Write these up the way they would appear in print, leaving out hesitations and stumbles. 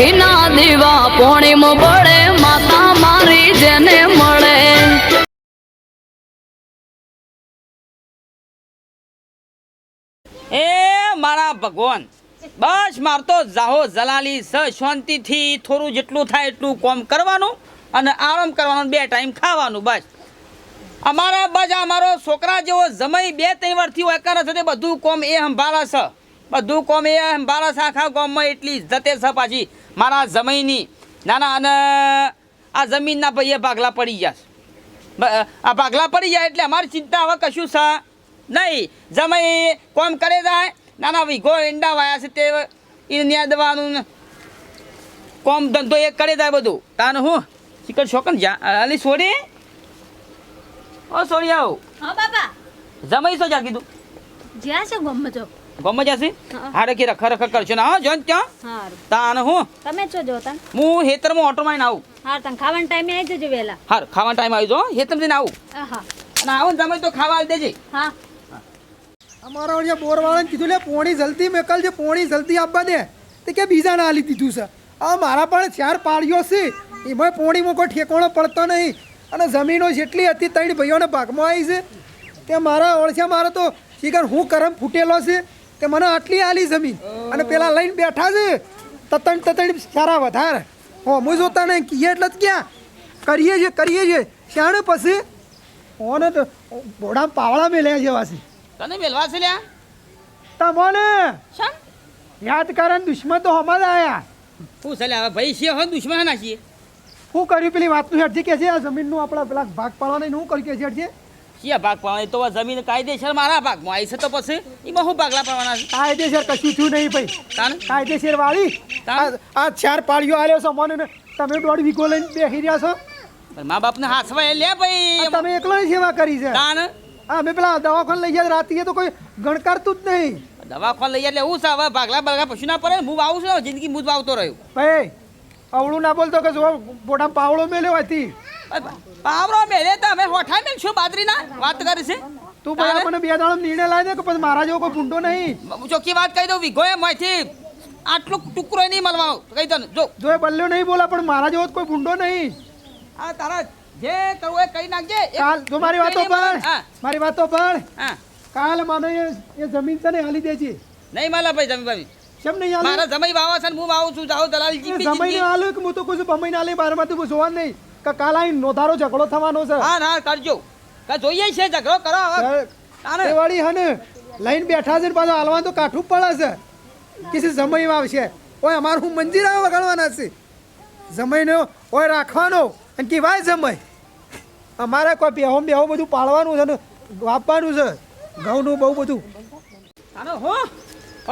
ઘીના દીવા પોણીમાં બળે માતા મારી જેને મળે એ મારા ભગવાન બસ માર તો જાહો જલાલી સ શાંતિથી થોડું જેટલું થાય એટલું કોમ કરવાનું અને આરામ કરવાનું 2 ટાઈમ ખાવાનું બસ અમારા બસ અમારો છોકરા જેવો જમાઈ 2-3 વર્ષથી હોય કરે છે તે બધું કોમ એ સંભાળે છે બધું કોમ એ સંભાળે છે આખા ગામમાં એટલી ઇજ્જતે છે પાછી મારા જમાઈની નાના અને આ જમીનના ભાઈએ ભાગલા પડી ગયા આ ભાગલા પડી જાય એટલે અમારી ચિંતા હવે કશું છે નહીં જમાઈ કોમ કરે જાય નાના વીઘો ઈંડા વાયા છે તે ન્યા દવાનું કોમ ધંધો એ કરે જાય બધું તાને હું શીખર શોકન જા અલી સોરી ઓ સોરી આવો હા બાપા જમાઈ શું જા કીધું જ્યાં છે ગમ જો ગમ જશે હારે કે રખ કરશો ને હા જોન ત્યાં હારું તાને હું તમે છો જોતા હું હેતરમાં ઓટો મારીને આવું હાર તને ખાવાના ટાઈમે આવી જજો વેલા હાર ખાવાનો ટાઈમ આવી જો હેતમ જઈને આવું હા અને આવો ને જમાઈ તો ખાવા આવી દેજે હા અમારા અહીંયા બોરવાળાને કીધું લે પોણી જલ્દી મેકલજે પોણી જલ્દી આપવા દે તે કે બીજાને આલી દીધું છે આ મારા પણ 4 પાળીઓ છે એમાં પોણીમાં કોઈ ઠેકોણો પડતો નહીં અને જમીનો જેટલી હતી 3 ભાઈઓને ભાગમાં આવી છે તે મારા ઓળખ્યા મારે તો શીખર હું કરમ ફૂટેલો છે તે મને આટલી આલી જમીન અને પેલા લઈને બેઠા છે તતણ સારા વધારે હો હું જોતા નહીં કીએ એટલે જ ક્યાં કરીએ છીએ શાણે પછી ઓને તો બોડા પાવડા મેલ્યા જેવા છે તને મેલવા છે લ્યા તમને શમ યાદ કરન દુશ્મન તો હમણાં આયા શું છે લ્યા હવે ભાઈ છીએ હવે દુશ્મન ના છીએ શું કર્યું પેલી વાતનું હેઠજી કે છે આ જમીનનું આપણા પેલા ભાગ પાડવાના શું કર્યું કે છે હેઠજી શિયા ભાગ પાડવા તો આ જમીન કાયદેસર મારા ભાગમાં આવી છે તો પછી એમાં શું ભાગલા પાડવાના છે કાયદેસર કશું થયું નહીં ભાઈ તાને કાયદેસર વાળી તાન? આ 4 પાળીઓ આલ્યો છો મને ને તમે 1.5 વીઘો લઈને બેસી રહ્યા છો પણ મા બાપને હાથમાં લે ભાઈ આ તમે એકલા સેવા કરી છે તાન હા અમે પેલા દવાખાને લઈ ગયા રાતીએ તો કોઈ ગણકારતું જ નહીં દવાખાને લઈ એટલે હું છે હવે ભાગલા ભાગલા પશુ ના પડે હું વાવું છું જિંદગી હું જ વાવતો રહ્યો ભાઈ અવળું ના બોલતો કે જો બોટામાં પાવડો મેલ્યો હતી પાવરો મેલે તો અમે હોઠા મેલ છું બાદરીના વાત કરી છે તું ભાઈ મને 2 દાડો નિર્ણય લાવી દે કે પછી મારા જેવો કોઈ ભૂંડો નહીં હું ચોખ્ખી વાત કહી દઉં વિઘો એમાંથી આટલું ટુકડો નહીં મળવા કહી દઉં જો જો એ બલ્યો નહીં બોલા પણ મારા જેવો તો કોઈ ભૂંડો નહીં આ તારા જે કરવું એ કહી નાખજે કાલ જો મારી વાતો પણ હા મારી વાતો પણ હા કાલ મને એ જમીન છે ને હાલી દેજે નહીં માલા ભાઈ જમી ભાઈ કેમ નહીં હાલે મારા જમાઈ વાવા છે ને હું વાવું છું જાઓ દલાલી જીપી જમીન હાલે કે હું તો કોઈ બમાઈને હાલે બારમાંથી કોઈ જોવા નહીં કે કાલ આઈ નોધારો ઝઘડો થવાનો છે હા ના કરજો કા જોઈએ છે ઝઘડો કરો હવે તાને એ વાળી હને લઈને બેઠા છે ને પાછો હાલવા તો કાઠું પડે છે કિસી સમયમાં આવશે ઓય અમારું મંજીરા વગાડવાના છે જમાઈને ઓય રાખવાનો અને કહેવાય જમાઈ અમારે કોઈ બેહો બધું પાળવાનું છે ને વાપવાનું છે ઘઉંનું બહુ બધું તાને હો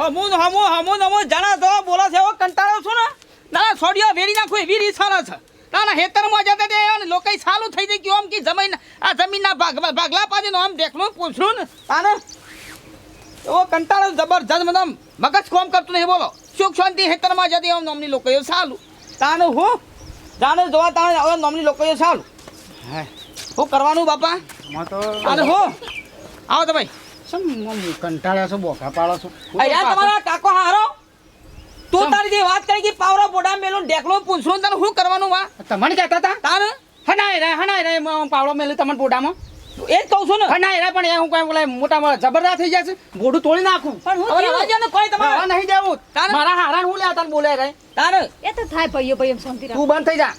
હમો નમો જાણા તો બોલો છે એવો કંટાળો છું ને ના છોડીઓ વેરી નાખો એવી રીત સારા છે તાના હેતરમાં જતા તે લોકો સાલું થઈ જાય કે આમ કે જમીન આ જમીનના ભાગલા પાડીને આમ દેખલું પૂછલું ને તાને એવો કંટાળો જબરજસ્ત મતલબ મગજ કોમ કરતું નહીં બોલો સુખ શાંતિ હેતરમાં જતી આમ નોમની લોકો સાલું તાને હું જાણે જોવા તાણે હવે નોમની લોકો સાલું હા શું કરવાનું બાપા તાને હું આવો તો ભાઈ કંટાળ્યા છો બોખા પાડો છો અહીંયા તમારા કાકો હારો તું તારી જે વાત કરી કે પાવરો બોડા મેલો ઢેકલો પૂછું તને શું કરવાનું વા તમને કહેતા હતા તાર હનાય રે પાવડો મેલ્યું તમને બોડામાં એ જ કહું છું ને હનાય રે પણ હું કઈ બોલે મોટા જબરદસ્ત થઈ જશે બોડું તોડી નાખું પણ હું હવે થયું? રવા દે ને કોઈ તમારે રવા નહીં દેવું તારે? મારા હારાન હું લે તને બોલે રે તાર એ તો થાય ભાઈઓ ભાઈઓ શાંતિ રાખ તું બંધ થઈ જા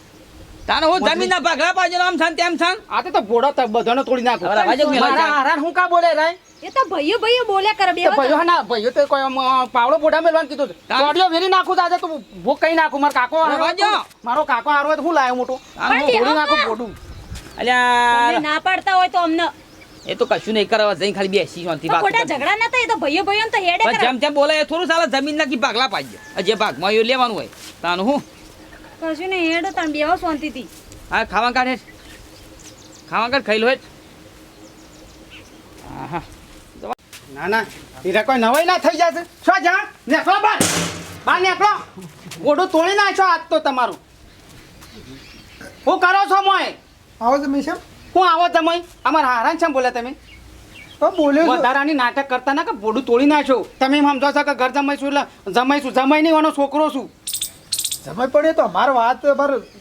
તાર હું જમીનના ભાગલા પાજો આમ છાન તેમ છાન આ તો બોડો બધાને તોડી નાખું હવે રવા દે મેલા મારા જા. હારાન હું કા બોલે રે એ તો ભાઈઓ ભાઈઓ બોલ્યા કરે બે તો ભાઈઓ ના ભાઈઓ તો કોઈ પાવડો બોડા મેલવાનું કીધું તારે? ચોડિયો વેરી નાખું તો આજે તો ભૂખ કઈ નાખું મારો કાકો હારો રવા દો. મારો કાકો હારો હોય તો હું લાયો મોટો તારે હું તોડી નાખું બોડું અલ્યા તમે ના પાડતા હોય તો અમને એ તો કશું નહીં કરવા જઈ ખાલી બેસી શાંતિ પણ વાત ખોટા કરી. ઝઘડા ના થાય એ તો ભાઈઓ ભાઈઓ તો હેડે બસ કરે જેમ તેમ બોલે એ થોડું સાલા જમીન નાખી ભાગલા પાડજો જે ભાગમાં એ લેવાનું હોય તાનું હું કશું નહીં હેડો તમે બેહો શાંતિથી હા ખાવા કાઢે ખાઈ લો હેઠ હા ના ના હીરા કોઈ નવાઈ ના થઈ જશે છો જા નેકળો બાર નેકળો બોડું તોડી નાખો આજ તો તમારું હું કરો છો મોય આવો તમે છે હું આવો તમે અમારા હારાન છે બોલે તમે બોલ્યો છો વધારાની નાટક કરતા ના કે બોડું તોડી નાખ્યો તમે એમ સમજો છો કે ઘર જમાઈશું એટલે જમાઈશું જમાઈ નહીં વાનો છોકરો છું સમય પડે તો અમારે વાત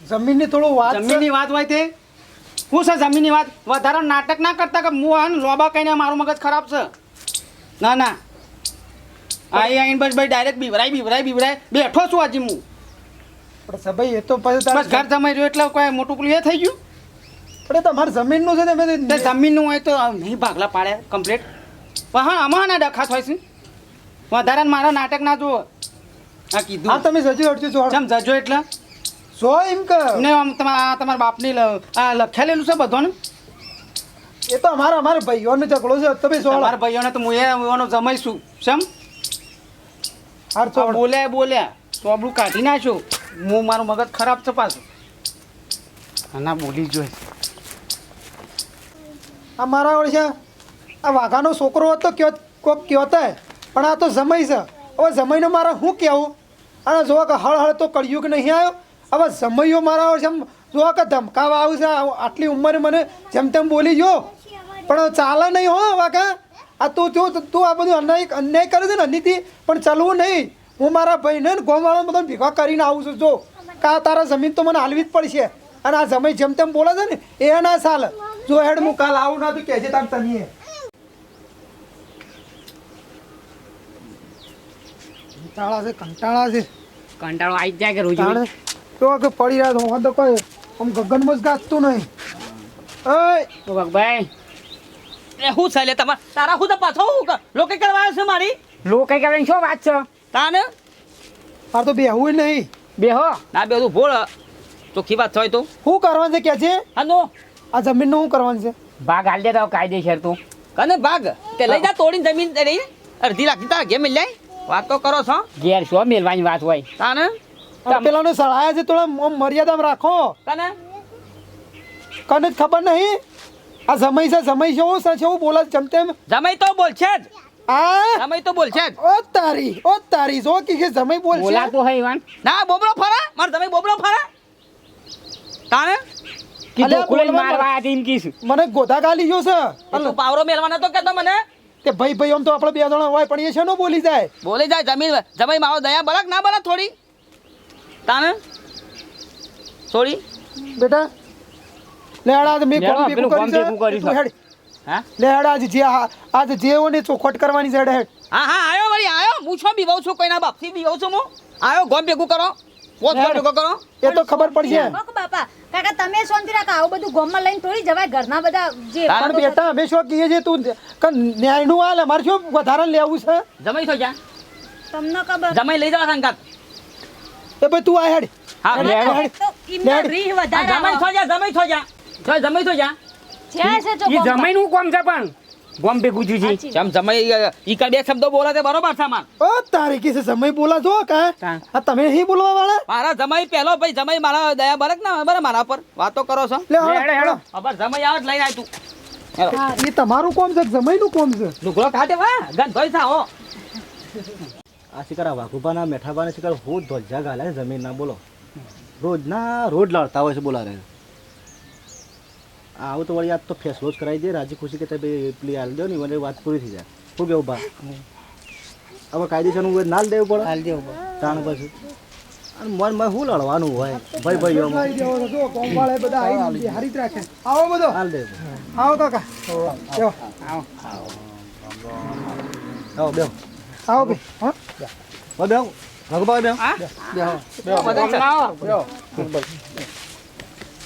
જમીનની થોડું વાત છે. જમીનની વાત હોય તે શું છે જમીનની વાત? વધારે નાટક ના કરતા કે હું આને લોબા કહીને મારું મગજ ખરાબ છે. ના ના આઈને બસ ભાઈ ડાયરેક્ટ બીવરાય બેઠો છું હજી હું. પણ સભાઈ એ તો પછી બસ ઘર જમાઈ રહ્યો એટલે કોઈ મોટું પેલું એ થઈ ગયું. પણ તમારે જમીનનું છે ને તે જમીનનું હોય તો નહીં ભાગલા પાડ્યા કમ્પ્લીટ. પણ હા આમાં ના ડખાત હોય છે. વધારે મારા નાટક ના જુઓ. હા કીધું. હા તમે સજી હટજો છો ચમ જજો એટલે સો એમ કે ને આમ તમારા બાપની આ લખેલેલું છે બધોને. એ તો અમારા ભાઈઓનો ઝઘડો છે તમે સો મારા ભાઈઓને તો હું એનો જમાઈશું સમ હાર છો બોલ્યા તો આપણું કાઢી નાખ્યું. હું મારું મગજ ખરાબ છે પાછું. ના બોલી જોઈ. આ મારા ઓળશે આ વાઘાનો છોકરો હતો કોક કહેતા પણ આ તો જમાઈ છે. હવે જમાઈને મારે શું કહેવું? અને જો કે હળ તો કળિયુગ નહીં આવ્યો. હવે જમાઈઓ મારા ઓળશે જો કે ધમકાવા આવું છે. આટલી ઉંમરે મને જેમ તેમ બોલી જો પણ ચાલે નહીં હો વાઘા. આ તું આ બધું અન્યાય કરે છે ને અનીથી પણ ચાલવું નહીં. હું મારા ભાઈને ગોમવાળા બધા ભેગા કરીને આવું છું. જો કા તારા જમીન તો મને હાલવી જ પડશે. અને આ જમાઈ જેમ તેમ બોલે છે ને એ ના ચાલે. જો હેડ હું કાલ આવું ના તો કહેજે તાર તમે કંટાળા છે કંટાળો આવી જાય કે રોજ તાણે તો કે પડી રહ્યા હું તો કોઈ આમ ગગનમાં જ ગાજતું નહીં. ઓય ભાઈ એ શું છે લે તમારે તારા શું તો પાછો લોકો કરવા આવ્યો છે મારી લો કઈ કહેવાની શું વાત છે? તાને મારે તો બેહવું નહીં. બેહો ના બે તું ભોળ ચોખ્ખી વાત હોય તો શું કરવાનું છે કે છે હાનો આ જમીનનું શું કરવાનું છે? ભાગ હાલ દે તો કાયદેસર તું. કને ભાગ તે લઈ જા તોડીને જમીન રહી અડધી લાખ તારા ઘેર મિલ જાય. વાતો કરો છો ઘેર શું મેલવાની વાત હોય? તાને અને પેલાને સળાયા છે થોડા આમ મર્યાદામાં રાખો. કને કને જ ખબર નહીં આ જમાઈ છે શું છે એવું બોલે છે તેમ જમાઈ તો બોલ છે જ આ જમાઈ તો બોલ છે જ ઓ તારી જો કે જમાઈ બોલ છે. બોલાતો હે ઈવાન. ના બોબડો ફરા માર જમાઈ બોબડો ફરા તાને કીધું અલ્યા, કુલે બોલવા મારવા આ ટીમ કીસ. મને ગોધા ગાલી ગયો છે. તું પાવરો મેલવાનો તો કેતો મને કે ભાઈ આમ તો આપણે બે જણા હોય પણ એ છે બોલી જાય. બોલી જાય જમીન જમાઈ મારો દયા બળક ના બળક થોડી તાને થોડી બેટા લેડા મેં લેડો, કોમ પેલું ભેગું કોમ ભેગું કર્યું કર્યું છે. છે. હા લેડા આજ જે હોય ને ચોખવટ કરવાની છે હેડ. હા આયો વળી આયો હું છો બીવાઉં છું કોઈના બાપથી બીવાઉં છું હું આયો ગોમ ભેગું કરો પોત ગોમ ભેગો કરો એ તો ખબર પડશે. કોક બાપા કાકા તમે શાંતિ રાખો આવું બધું ગોમમાં લઈને થોડી જવાય ઘરના બધા જે પણ બેટા અમે શું કહીએ છીએ તું ન્યાયનું હાલ અમારે શું વધારે લેવું છે? જમાઈ થો જા તમને ખબર જમાઈ લઈ જવા સંગાત એ ભાઈ તું આ હેડ. હા લેડો. તો એમના લેડ. રીહ જમાઈ વધારે થો જા જમાઈ થો જા જમાઈ થો જા છે જો ઈ જમાઈ નું કોમ છે પણ ગોમ ભેગું થયું છે. સાચી. જમ જમાઈ ઈ કા બે શબ્દો બોલે તે બરોબર છે માર ઓ તારી કિસે સમય બોલા છો કા હા. આ તમે નહીં બોલવા વાળા મારા જમાઈ પહેલો ભાઈ જમાઈ મારા દયા બળક ના બરાબર મારા પર વાતો કરો છો લે હેડો, હેડો. ખબર જમાઈ આવે લઈને આય તું હેલો એ તમારું કોમ છે જમાઈનું કોમ છે. લુગડો કાઢે વા ગન ધોઈ થા હો આ શિકાર વાઘુબાના મેઠાબાના શિકાર હું ધોજા ગાલે છે જમીન ના બોલો રોજ લડતા હોય છે બોલા રહે આવું તો વળી આજ તો ફેસલો જ કરાવી દે રાજી ખુશી કે તે પેલી હાલ દો ને મને વાત પૂરી થઈ જાય શું કેવું બા હવે કાયદેસરનું ના દેવું પડે હાલ દેવું પડે. તાણ પછી અને મનમાં શું લડવાનું હોય ભાઈ જો કોમ વાળા બધા આઈ હારી જ રાખે. આવો બધો હાલ દેવું આવો કાકા જો આવો. આવો બેહો આવો ભાઈ હા બેહો વાઘુબા બેહો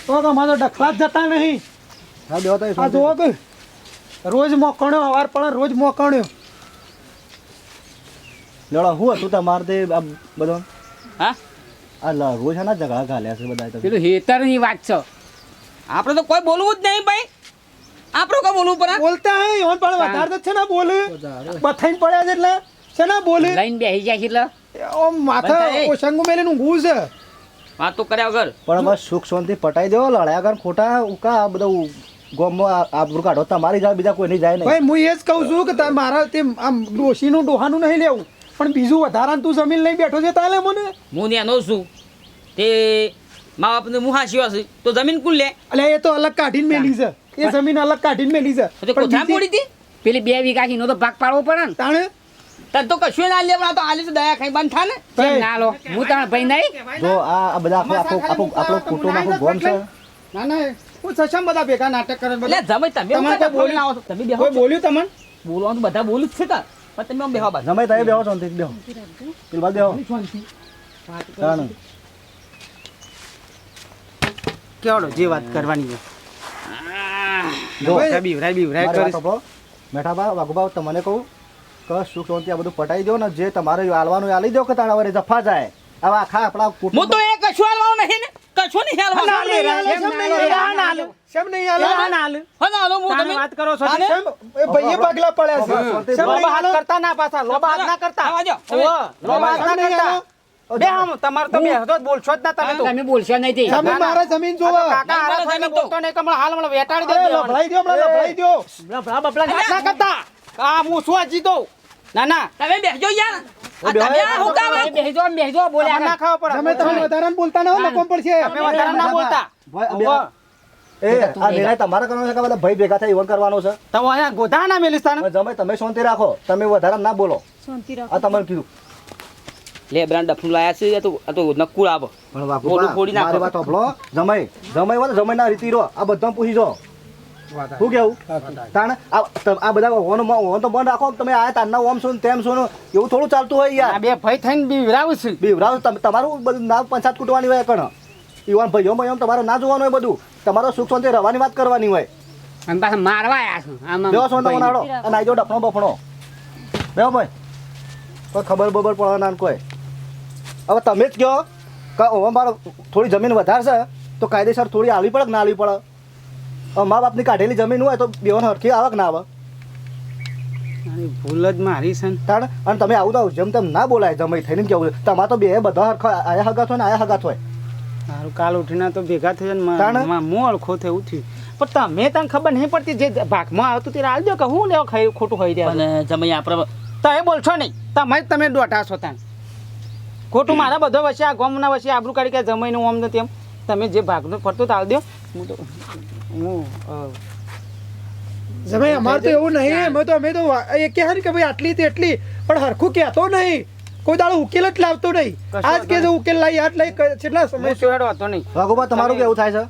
હા તો મારો ડખલા જ જતા નહીં. હા બેહો તો આ જોવો કે રોજ મોકણ્યો હવાર પણ રોજ મોકણ્યો. લડો હું હતું તમારે તે આ બધો હા રોજ ના ઝઘડા ગાલ્યા છે બધા પેલું હેતરની વાત છે. આપણે તો કોઈ બોલવું જ નહીં ભાઈ આપણે કોઈ બોલવું પડે બોલતા હે ઓન પણ વધારે તો છે ને બોલે બથાઈને પડ્યા છે એટલે છે ને બોલે લઈને બેસી જાય છે એટલે ઓમ માથા બંધ થાય. ઓશંગુ મેલે ઊંઘું છે. વાતો કર્યા વગર પણ બસ સુખ શાંતિ પટાઈ દેવો લડ્યા કર ખોટા ઉકા આ બધું ગોમમાં આબરૂ કાઢો તમારી જાય બીજા કોઈ નહીં જાય નહીં ભાઈ હું એ જ કહું છું કે મારા તે આમ ડોશીનું ડોહાનું નહીં લેવું પણ બીજું વધારાનું તું જમીન લઈ બેઠો છે તાલે મને હું ને એનો છું તે મા બાપને મુહાશી હશે તો જમીન કુલ લે એટલે એ તો અલગ કાઢીને મેલી છે એ જમીન અલગ કાઢીને મેલી છે તો કોથા પડી હતી પેલી 2 વીઘા નો તો ભાગ પાડવો પડે ને. તાણે તને તો કશું ના લે પણ આ તો આલી તો દયા ખાઈ બંધ થા ને કેમ ના લો હું તારા ભાઈ નહીં જો આ બધા આપણો કુટુંબ આખું ગોમ છે. ના ના હું સસમ બધા ભેગા નાટક કરે એટલે બધા જમે તમે તમારે કોઈ બોલ્યું આવો છો તમે બેહો કોઈ બોલ્યું તમને બોલવાનું તો બધા બોલું જ છે તાર પણ તમે આમ બેહો બસ જમાઈ તમે બેહો શાંતિથી બેહો. પેલી બાજુ બેહો. તાણે. કેવડો જે વાત કરવાની છે જો બીવરાય મારી વાત કરીશ સાંભળો. મેઠાબા વાઘુબા તમને કહું કે સુખ શાંતિ આ બધું પટાઈ દો ને જે તમારે આલવાનું એ આલી દો કે તારા વરે જફા જાય. હવે આખા આપણા હું કુટુંબ તો એ કશું હાલવાનું નહીં ને કશું નહીં હાલવાનું શેમ નહીં હાલે? હા ના હાલો હું તમે વાત કરો છો આને? શેમ? એ ભાઈએ પગલા પડ્યા છે. શાંતિ શેમ નહીં લોબા હાથ હાલે? કરતા ના પાછા લોબા હાથ ના કરતા આવા જાઓ, તમે. ઓહો, લોબા હાથ ના શેમ નહીં કરતા હાલે? બે હમ તમારે તો બે હતો જ બોલશો જ ના તમે તો તમે બોલશો નહીં તે જમીન મારે જમીન જોવે. કાકા હારા નહીં, થઈને જમીન તો. બોલતો નહીં કે હમણાં હાલ હમણાં વેટાડી અરે દેજો લભડાઈ દ્યો, હમણાં લભડાઈ દ્યો. હાથ ના કરતા આ હું શું હજી દઉં ના ના તમે બેસજો યાર આ બેહો, તમે આ હું કામ બેહજો બોલ્યા તમારે ના ખાવા પડે તમે તમે વધારાને બોલતા ના હો, નકોમ પડશે. તમે વધારે ના બોલતા ભાઈ, એ આ નિર્ણય તમારે કરવાનો છે કે બધા ભાઈ ભેગા થાય એવો કરવાનો છે. તમે અહીંયા ગોધા ના મેલીસ તાને હવે જમાઈ તમે શાંતિ રાખો, તમે વધારે ના બોલો. શાંતિ રાખો. આ તમારે કીધું. લે બ્રાન્ડ ડફનું લાયા છે આ તો નક્કુર આવો પણ બોલું ફોડી નાખો. મારી વાત સાંભળો. જમાઈ હોય તો જમાઈના રીતિ રહો. આ બધાને પૂછી જો શું કેવું તાણ આ બધા ઓન તો બંધ રાખો. તમે આ તારના ઓમ છો ને તેમ છો ને એવું થોડું ચાલતું હોય આ યાર. બે ભાઈ થઈને બીવરાવું છું બીવરાવ તમારું બધું ના પંચાયત કૂટવાની હોય કણ. ઈવાન ભાઈઓ ભાઈઓ તમારે ના જોવાનું હોય બધું. તમારો સુખ શાંતિ રહેવાની વાત કરવાની હોય. અને પાછા મારવા આયા છો બેહો છો તમે નાડો અને આઈ જો ડફણો બફણો બેહો ભાઈ. કોઈ ખબર બબર પડે ના કોઈ. હવે તમે જ કહો કે હવે મારે થોડી જમીન વધારે છે તો કાયદેસર થોડી આવવી પડે કે ના આવવી પડે. હવે મા બાપની કાઢેલી જમીન હોય તો બેઓને હરખી આવે કે ના આવે. ભૂલ જ મારી છે ને. તાણ અને તમે આવું તો જેમ તેમ ના બોલાય જમાઈ થઈને કેવું તમારે તો બે બધા હરખા આયા હગાત હોય ને આયા હગાત હોય. સારું કાલ ઉઠીને તો ભેગા થઈ તાણે? જાય મોં અળખો થયું થયું પણ તમે તને ખબર નહીં પડતી જે ભાગમાં આવતું તે આલ દો કે હું લેવા ખાઈ ખોટું ખાઈ રહ્યા અને જમાઈ આપણે તમે બોલશો નહીં તમે દોઢા છો તાન ખોટું મારા બધો વચ્ચે આ ગોમના વચ્ચે આબરૂ કાઢી કે જમાઈનું ઓમ ને તેમ તમે જે ભાગનું ફરતું તાલ દો હું તો જમાઈ અમારે તો એવું નહીં. અમે તો એ કહે ને કે ભાઈ આટલી તે એટલી પણ હરખું કહેતો નહીં. કોઈ દાડો ઉકેલ જ લાવતો નહીં. આજ કે ઉકેલ લાવી આટ લઈ કેટલા સમય હું ચોહેડો હતો નહીં વાઘુબા તમારું કેવું થાય છે?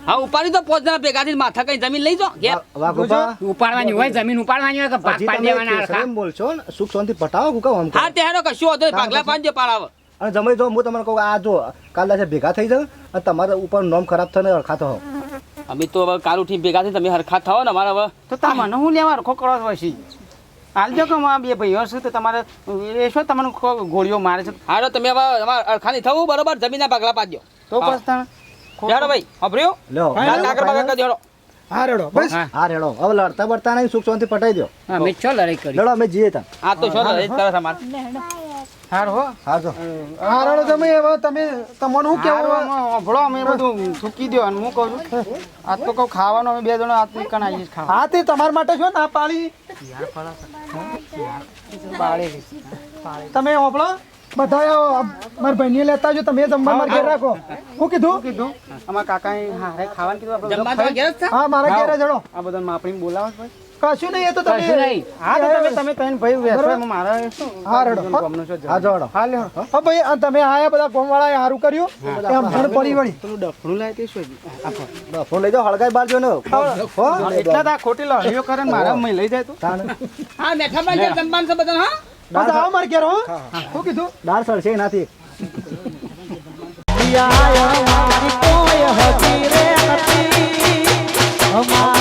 હા ઉપાડી તો પોચ જણા ભેગા થઈને માથા કઈ જમીન લઈ જાઓ ઘેર. વાઘુબા ઉપાડવાની હોય જમીન ઉપાડવાની હોય કે ભાગ હજી પાડી તમે દેવાના કેસરે હરખા. એમ બોલશો ને સુખ શાંતિ પટાવો કુકા આમ હા તેનો કશું હતો નહીં, ભાગલા પાંચ પાડાવ અને જમાઈ જો હું તમને કહું આ જો કાલે છે ભેગા થઈ જાવ અને તમારા ઉપર નોમ ખરાબ થઈને અડખાતો હો. અમે તો હવે કાલ ઉઠીને ભેગા થઈને તમે હરખા થાઓ ને અમારા હવે તો તમને હું લેવા રખો કરો છો પછી હાલજો કે મારા બે ભાઈઓ છે તો તમારે એ શું તમને ગોળીઓ મારે છે હારો તમે હવે અમારા હરખા નહીં થવું બરોબર જમીનના ભાગલા પાડજો તો બસ તાણ યાર ભાઈ અભર્યો લ્યો કાગળ બાગળ કરી દેડો. હા રેડો બસ. હા રેડો હવે લડતા બડતા નહીં સુખ શાંતિ પટાઈ દો. અમે ચો લડાઈ કરી લડો અમે જીએ તા. આ તો શું કરે છે અમારે હાર હો હા જો હા રેડો જમાઈ. હવે તમે તમને શું કેવું? ભળો અમે બધું થૂકી દો અને હું કહું છું આજ તો કહું ખાવાનું અમે બે જણા આજ કણ આવીએ ખાવા હા તે તમારા માટે છો ના પાળી. તમે ઓપડો બધા મારા ભાઈને લેતા જો તમે જમવા મારા ઘેર રાખો. શું કીધું? કીધું અમારા કાકાએ હારે ખાવાનું કીધું આપણે જમવા તો ઘેર જ છે? હા મારા ઘેર જડો. આ બધા માપડીને બોલાવો છો ભાઈ કશું નહીં. એ તો કશું તમે નહીં. હા તો તમે ત્રણ ભાઈ વેચવા મારા શું હા રેડો. ગામનો છો હા જો હેડો. હા લ્યો હા ભાઈ આ તમે આયા બધા ગોમવાળાએ સારું કર્યું. એમ ભણ પડી વળી. પેલું ડફણું લાય તે શું ફોન લઈ જાઓ હળગાઈ બાર જો ને હો એટલા તો આ ખોટી લડીઓ કરે ને મારા મય લઈ જાય તો તાણ હા મેઠા ભાઈ ઘેર જમવાનું છે બધાને, હા બસ આવો મારા ઘેર હો. શું કીધું? દાળ સળશે એનાથી કોઈ હતી રે નથી અમારી